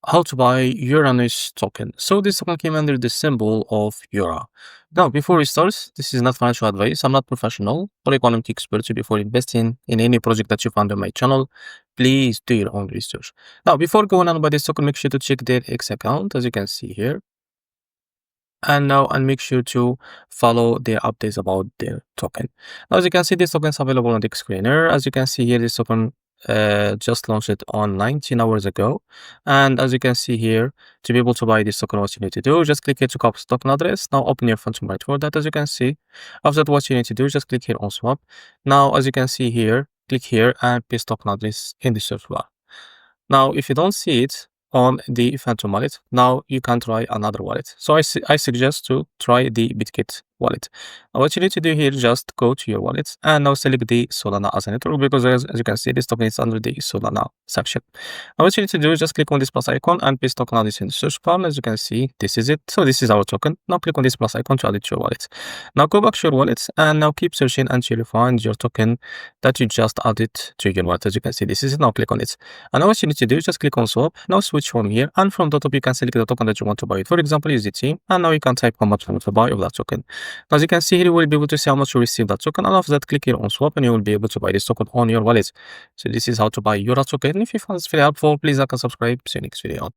How to buy Uranus token. So this token came under the symbol of URA. Now, before we start, this is not financial advice. I'm not professional or economic expert. So before investing in any project that you find on my channel, please do your own research. Now, before going on by this token, make sure to check their X account, as you can see here. And make sure to follow their updates about their token. Now, as you can see, this token is available on the screener. As you can see here, this token just launched it on 19 hours ago. And as you can see here, to be able to buy this token, what you need to do, just click here to copy token address. Now open your phone to write for that. As you can see, after that, what you need to do, just click here on swap. Now, as you can see here, click here and paste token address in the search bar. Now, if you don't see it on the Phantom wallet, now you can try another wallet. So I suggest to try the BITGET wallet. Now, what you need to do here, just go to your wallet and now select the Solana as a network, because as you can see, this token is under the Solana section. Now, what you need to do is just click on this plus icon and paste token address in the search bar. As you can see, this is it. So this is our token. Now click on this plus icon to add it to your wallet. Now go back to your wallet and now keep searching until you find your token that you just added to your wallet. As you can see, this is it. Now click on it. And now what you need to do is just click on swap. Now switch from here, and from the top you can select the token that you want to buy. For example, USDT, and now you can type how much you want to buy of that token. As you can see here, you will be able to see how much you receive that token, and after that click here on swap and you will be able to buy this token on your wallet. So this is how to buy Yura token. If you found this video helpful, please like and subscribe. See you next video.